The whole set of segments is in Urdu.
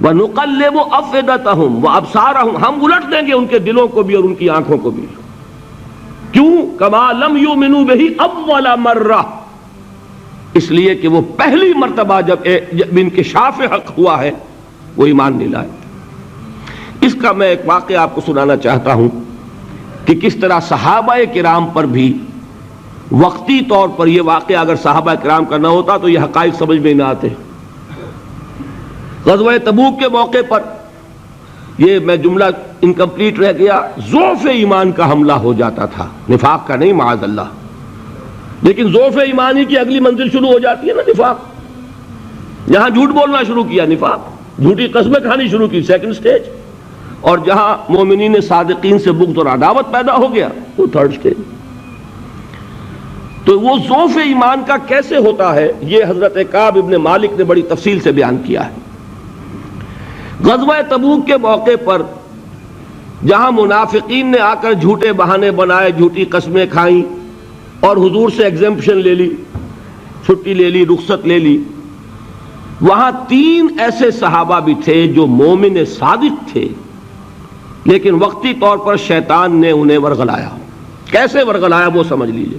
وَنُقَلِّبُ أَفْئِدَتَهُمْ وَأَبْصَارَهُمْ، ہم الٹ دیں گے ان کے دلوں کو بھی اور ان کی آنکھوں کو بھی. کیوں؟ كَمَا لَمْ يُؤْمِنُوا بِهِ أَوَّلَ مَرَّةٍ، اس لیے کہ وہ پہلی مرتبہ جب انکشاف حق ہوا ہے وہ ایمان نہیں لائے. اس کا میں ایک واقعہ آپ کو سنانا چاہتا ہوں کہ کس طرح صحابہ کرام پر بھی وقتی طور پر یہ واقعہ اگر صحابہ کرام کا نہ ہوتا تو یہ حقائق سمجھ میں نہ آتے. غزوہ تبوک کے موقع پر یہ میں جملہ انکمپلیٹ رہ گیا، ضعف ایمان کا حملہ ہو جاتا تھا، نفاق کا نہیں معاذ اللہ، لیکن ضعف ایمانی کی اگلی منزل شروع ہو جاتی ہے نا نفاق. جہاں جھوٹ بولنا شروع کیا نفاق، جھوٹی قسمیں کھانی شروع کی سیکنڈ سٹیج، اور جہاں مومنین صادقین سے بغض اور عداوت پیدا ہو گیا وہ تھرڈ سٹیج. تو وہ ضعف ایمان کا کیسے ہوتا ہے یہ حضرت کعب ابن مالک نے بڑی تفصیل سے بیان کیا ہے. غزوہ تبوک کے موقع پر جہاں منافقین نے آ کر جھوٹے بہانے بنائے، جھوٹی قسمیں کھائیں اور حضور سے ایگزمپشن لے لی، چھٹی لے لی، رخصت لے لی، وہاں 3 ایسے صحابہ بھی تھے جو مومن صادق تھے، لیکن وقتی طور پر شیطان نے انہیں ورغلایا. کیسے ورغلایا وہ سمجھ لیجئے.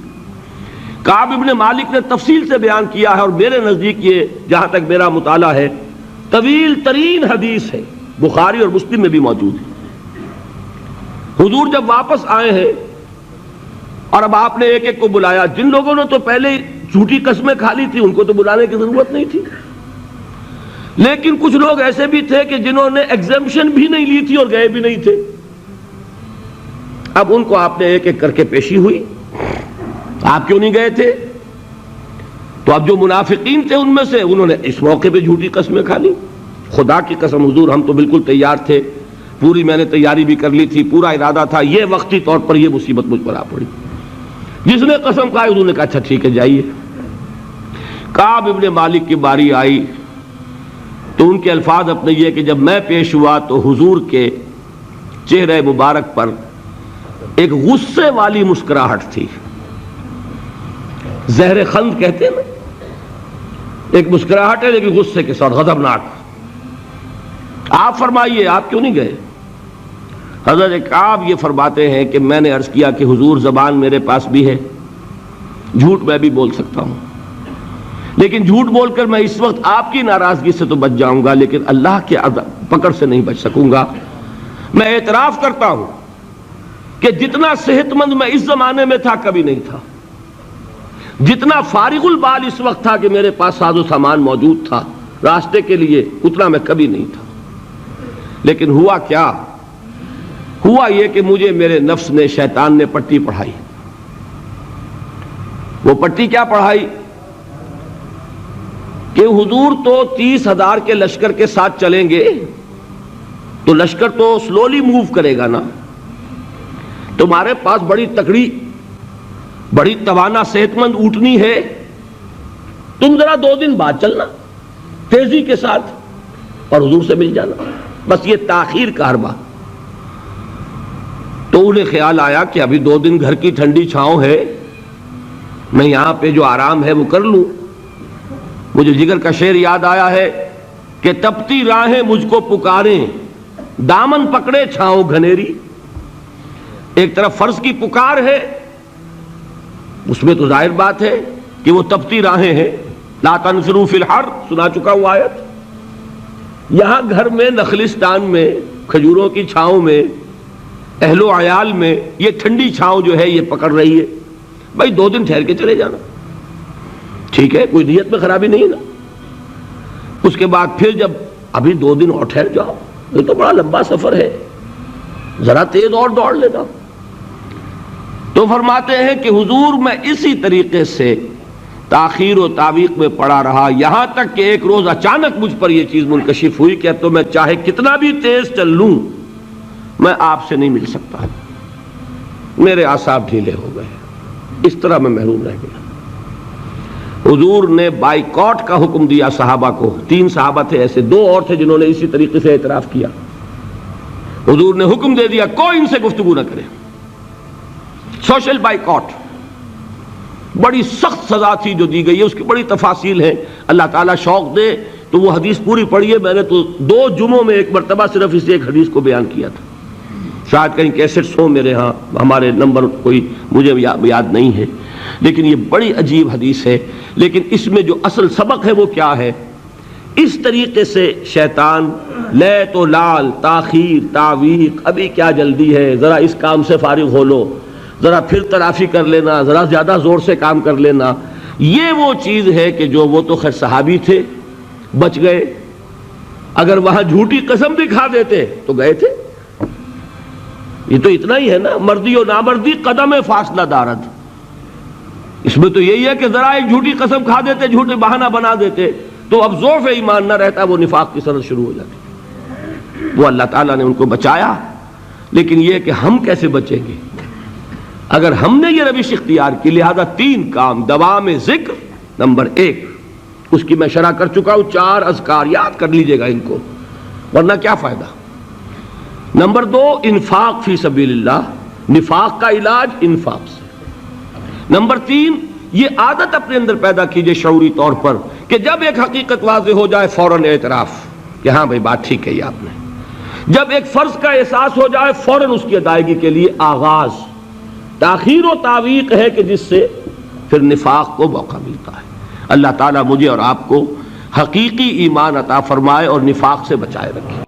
کعب ابن مالک نے تفصیل سے بیان کیا ہے، اور میرے نزدیک یہ جہاں تک میرا مطالعہ ہے طویل ترین حدیث ہے، بخاری اور مسلم میں بھی موجود ہے. حضور جب واپس آئے ہیں اور اب آپ نے ایک ایک کو بلایا، جن لوگوں نے تو پہلے جھوٹی قسمیں کھا لی تھی ان کو تو بلانے کی ضرورت نہیں تھی، لیکن کچھ لوگ ایسے بھی تھے کہ جنہوں نے ایگزمپشن بھی نہیں لی تھی اور گئے بھی نہیں تھے. اب ان کو آپ نے ایک ایک کر کے پیشی ہوئی، آپ کیوں نہیں گئے تھے؟ تو اب جو منافقین تھے ان میں سے انہوں نے اس موقع پہ جھوٹی قسمیں کھا لی. خدا کی قسم حضور ہم تو بالکل تیار تھے، پوری میں نے تیاری بھی کر لی تھی، پورا ارادہ تھا، یہ وقتی طور پر یہ مصیبت مجھ پر آ پڑی. جس نے قسم کھائی انہوں نے کہا اچھا ٹھیک ہے جائیے. کعب ابن مالک کی باری آئی تو ان کے الفاظ اپنے یہ کہ جب میں پیش ہوا تو حضور کے چہرے مبارک پر ایک غصے والی مسکراہٹ تھی. زہر خند کہتے ہیں نا، ایک مسکراہٹ ہے لیکن غصے کے ساتھ، غضبناک. آپ فرمائیے آپ کیوں نہیں گئے؟ حضرت کعب یہ فرماتے ہیں کہ میں نے عرض کیا کہ حضور زبان میرے پاس بھی ہے، جھوٹ میں بھی بول سکتا ہوں، لیکن جھوٹ بول کر میں اس وقت آپ کی ناراضگی سے تو بچ جاؤں گا لیکن اللہ کے پکڑ سے نہیں بچ سکوں گا. میں اعتراف کرتا ہوں کہ جتنا صحت مند میں اس زمانے میں تھا کبھی نہیں تھا، جتنا فارغ البال اس وقت تھا کہ میرے پاس ساز و سامان موجود تھا راستے کے لیے، اتنا میں کبھی نہیں تھا. لیکن ہوا کیا؟ ہوا یہ کہ مجھے میرے نفس نے، شیطان نے پٹی پڑھائی. وہ پٹی کیا پڑھائی کہ حضور تو 30,000 کے لشکر کے ساتھ چلیں گے تو لشکر تو سلولی موو کرے گا نا، تمہارے پاس بڑی تکڑی، بڑی توانا صحت مند اونٹنی ہے، تم ذرا 2 دن بعد چلنا تیزی کے ساتھ اور حضور سے مل جانا. بس یہ تاخیر کا حربہ. تو انہیں خیال آیا کہ ابھی 2 دن گھر کی ٹھنڈی چھاؤں ہے، میں یہاں پہ جو آرام ہے وہ کر لوں. مجھے جگر کا شعر یاد آیا ہے کہ تپتی راہیں مجھ کو پکاریں، دامن پکڑے چھاؤں گھنیری. ایک طرف فرض کی پکار ہے، اس میں تو ظاہر بات ہے کہ وہ تپتی راہیں ہیں. لا تنفروا فی الحر سنا چکا ہوں آیت. یہاں گھر میں نخلستان میں کھجوروں کی چھاؤں میں اہل و عیال میں یہ ٹھنڈی چھاؤں جو ہے یہ پکڑ رہی ہے. بھائی 2 دن ٹھہر کے چلے جانا، ٹھیک ہے، کوئی نیت میں خرابی نہیں نا. اس کے بعد پھر جب ابھی 2 دن اور ٹھہر جاؤ، یہ تو بڑا لمبا سفر ہے، ذرا تیز اور دوڑ لیتا. تو فرماتے ہیں کہ حضور میں اسی طریقے سے تاخیر و تعویق میں پڑا رہا، یہاں تک کہ ایک روز اچانک مجھ پر یہ چیز منکشف ہوئی کہ اب تو میں چاہے کتنا بھی تیز چل لوں میں آپ سے نہیں مل سکتا. میرے اعصاب ڈھیلے ہو گئے، اس طرح میں محروم رہ گیا. حضور نے بائیکاٹ کا حکم دیا صحابہ کو. 3 صحابہ تھے ایسے، 2 اور تھے جنہوں نے اسی طریقے سے اعتراف کیا. حضور نے حکم دے دیا کوئی ان سے گفتگو نہ کرے، سوشل بائیکاٹ. بڑی سخت سزا تھی جو دی گئی ہے، اس کی بڑی تفاصیل ہیں. اللہ تعالیٰ شوق دے تو وہ حدیث پوری پڑھیے. میں نے تو 2 جمعوں میں ایک مرتبہ صرف اس ایک حدیث کو بیان کیا تھا. شاید کہیں کیسٹس ہوں میرے ہاں، ہمارے نمبر کوئی مجھے یاد نہیں ہے، لیکن یہ بڑی عجیب حدیث ہے. لیکن اس میں جو اصل سبق ہے وہ کیا ہے؟ اس طریقے سے شیطان لیت و لال، تاخیر، تعویق، ابھی کیا جلدی ہے، ذرا اس کام سے فارغ ہو لو، ذرا پھر تلافی کر لینا، ذرا زیادہ زور سے کام کر لینا. یہ وہ چیز ہے کہ جو وہ تو خیر صحابی تھے، بچ گئے. اگر وہاں جھوٹی قسم بھی کھا دیتے تو گئے تھے. یہ تو اتنا ہی ہے نا، مردی و نامردی قدم فاصلہ دارد. اس میں تو یہی ہے کہ ذرا ایک جھوٹی قسم کھا دیتے، جھوٹے بہانہ بنا دیتے تو اب ضعف ایمان نہ رہتا، وہ نفاق کی سرحد شروع ہو جاتی. وہ اللہ تعالیٰ نے ان کو بچایا. لیکن یہ کہ ہم کیسے بچیں گے اگر ہم نے یہ روش اختیار کی؟ لہذا 3 کام. دوام ذکر نمبر 1، اس کی میں شرح کر چکا ہوں. 4 اذکار یاد کر لیجئے گا ان کو، ورنہ کیا فائدہ. نمبر 2، انفاق فی سبیل اللہ، نفاق کا علاج انفاق سے. نمبر 3، یہ عادت اپنے اندر پیدا کیجئے شعوری طور پر کہ جب ایک حقیقت واضح ہو جائے فوراً اعتراف کہ ہاں بھائی بات ٹھیک کہی آپ نے. جب ایک فرض کا احساس ہو جائے فوراً اس کی ادائیگی کے لیے آغاز. تاخیر و تعویق ہے کہ جس سے پھر نفاق کو موقع ملتا ہے. اللہ تعالیٰ مجھے اور آپ کو حقیقی ایمان عطا فرمائے اور نفاق سے بچائے رکھے.